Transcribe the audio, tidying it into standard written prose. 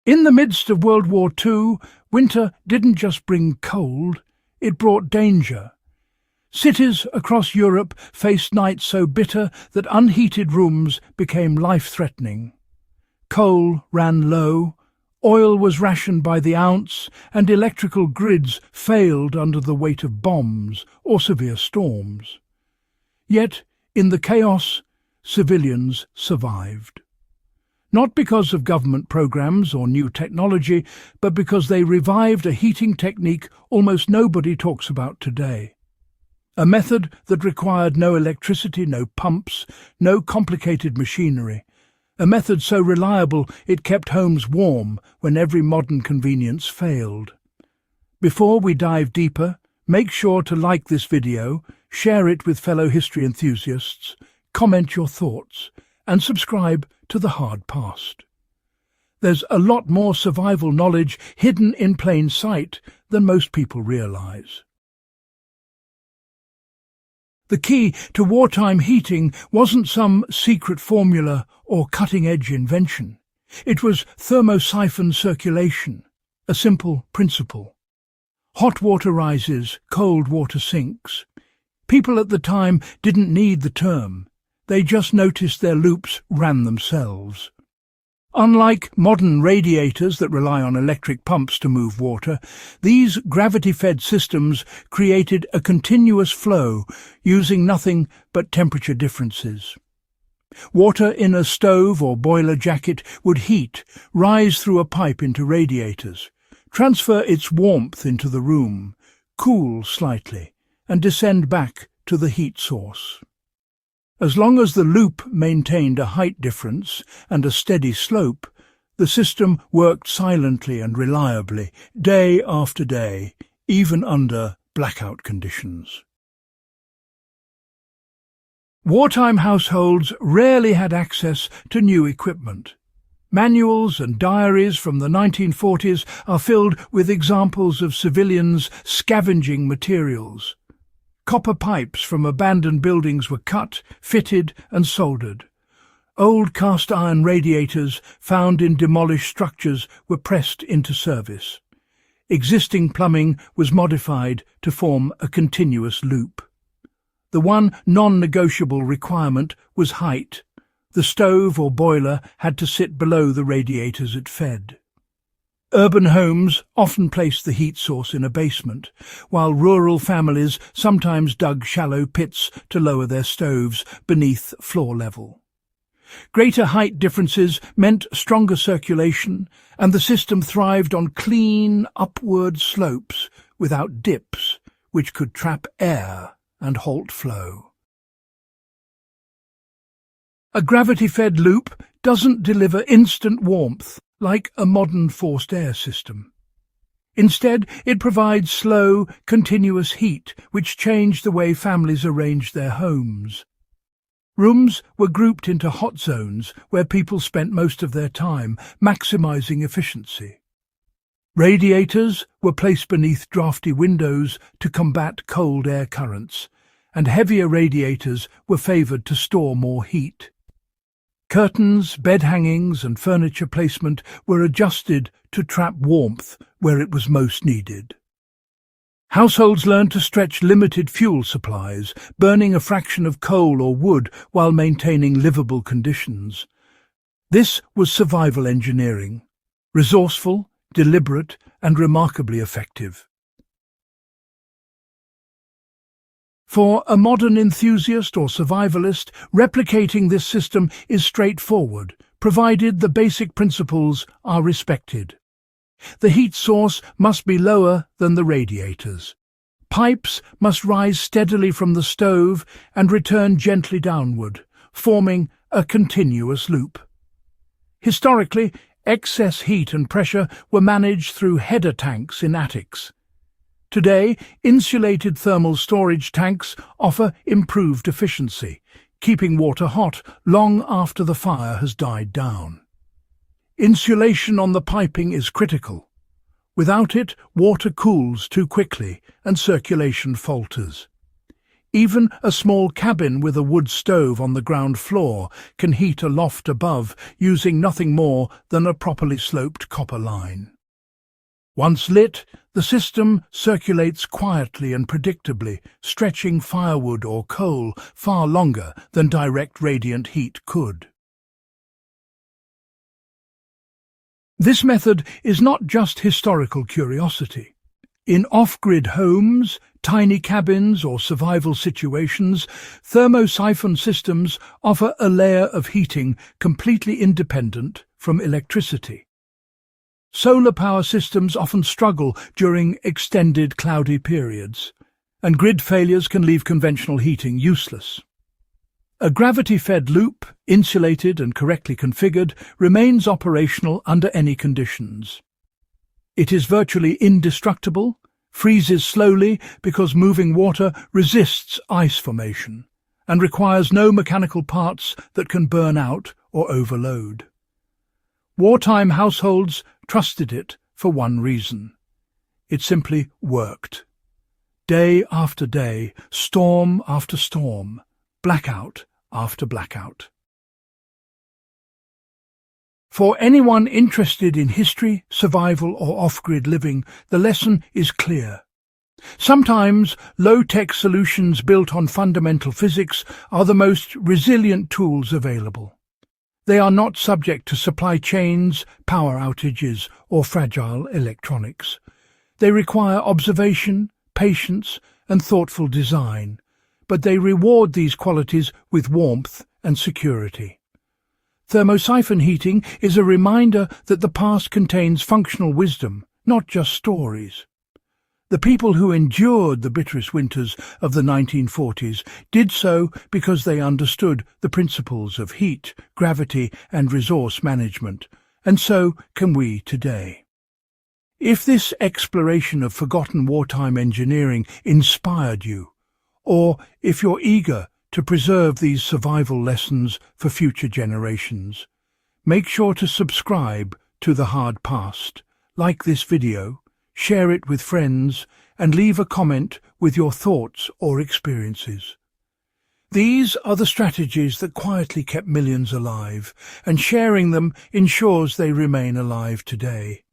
In the midst of World War II, winter didn't just bring cold, it brought danger. Cities across Europe faced nights so bitter that unheated rooms became life-threatening. Coal ran low, oil was rationed by the ounce, and electrical grids failed under the weight of bombs or severe storms. Yet, in the chaos, civilians survived. Not because of government programs or new technology, but because they revived a heating technique almost nobody talks about today. A method that required no electricity, no pumps, no complicated machinery. A method so reliable it kept homes warm when every modern convenience failed. Before we dive deeper, make sure to like this video, share it with fellow history enthusiasts, comment your thoughts, and subscribe to The Hard Past. There's a lot more survival knowledge hidden in plain sight than most people realize. The key to wartime heating wasn't some secret formula or cutting-edge invention. It was thermosiphon circulation, a simple principle. Hot water rises, cold water sinks. People at the time didn't need the term. They just noticed their loops ran themselves. Unlike modern radiators that rely on electric pumps to move water, these gravity-fed systems created a continuous flow using nothing but temperature differences. Water in a stove or boiler jacket would heat, rise through a pipe into radiators, transfer its warmth into the room, cool slightly, and descend back to the heat source. As long as the loop maintained a height difference and a steady slope, the system worked silently and reliably, day after day, even under blackout conditions. Wartime households rarely had access to new equipment. Manuals and diaries from the 1940s are filled with examples of civilians scavenging materials. Copper pipes from abandoned buildings were cut, fitted and soldered. Old cast-iron radiators found in demolished structures were pressed into service. Existing plumbing was modified to form a continuous loop. The one non-negotiable requirement was height. The stove or boiler had to sit below the radiators it fed. Urban homes often placed the heat source in a basement, while rural families sometimes dug shallow pits to lower their stoves beneath floor level. Greater height differences meant stronger circulation, and the system thrived on clean, upward slopes without dips, which could trap air and halt flow. A gravity-fed loop doesn't deliver instant warmth like a modern forced air system. Instead, it provides slow, continuous heat, which changed the way families arranged their homes. Rooms were grouped into hot zones where people spent most of their time, maximizing efficiency. Radiators were placed beneath drafty windows to combat cold air currents, and heavier radiators were favored to store more heat. Curtains, bed hangings and furniture placement were adjusted to trap warmth where it was most needed. Households learned to stretch limited fuel supplies, burning a fraction of coal or wood while maintaining livable conditions. This was survival engineering, resourceful, deliberate and remarkably effective. For a modern enthusiast or survivalist, replicating this system is straightforward, provided the basic principles are respected. The heat source must be lower than the radiators. Pipes must rise steadily from the stove and return gently downward, forming a continuous loop. Historically, excess heat and pressure were managed through header tanks in attics. Today, insulated thermal storage tanks offer improved efficiency, keeping water hot long after the fire has died down. Insulation on the piping is critical. Without it, water cools too quickly and circulation falters. Even a small cabin with a wood stove on the ground floor can heat a loft above using nothing more than a properly sloped copper line. Once lit, the system circulates quietly and predictably, stretching firewood or coal far longer than direct radiant heat could. This method is not just historical curiosity. In off-grid homes, tiny cabins or survival situations, thermosiphon systems offer a layer of heating completely independent from electricity. Solar power systems often struggle during extended cloudy periods, and grid failures can leave conventional heating useless. A gravity-fed loop, insulated and correctly configured, remains operational under any conditions. It is virtually indestructible, freezes slowly because moving water resists ice formation, and requires no mechanical parts that can burn out or overload. Wartime households trusted it for one reason. It simply worked. Day after day, storm after storm, blackout after blackout. For anyone interested in history, survival, or off-grid living, the lesson is clear. Sometimes low-tech solutions built on fundamental physics are the most resilient tools available. They are not subject to supply chains, power outages, or fragile electronics. They require observation, patience, and thoughtful design, but they reward these qualities with warmth and security. Thermosiphon heating is a reminder that the past contains functional wisdom, not just stories. The people who endured the bitterest winters of the 1940s did so because they understood the principles of heat, gravity, and resource management, and so can we today. If this exploration of forgotten wartime engineering inspired you, or if you're eager to preserve these survival lessons for future generations, make sure to subscribe to The Hard Past, like this video, share it with friends, and leave a comment with your thoughts or experiences. These are the strategies that quietly kept millions alive, and sharing them ensures they remain alive today.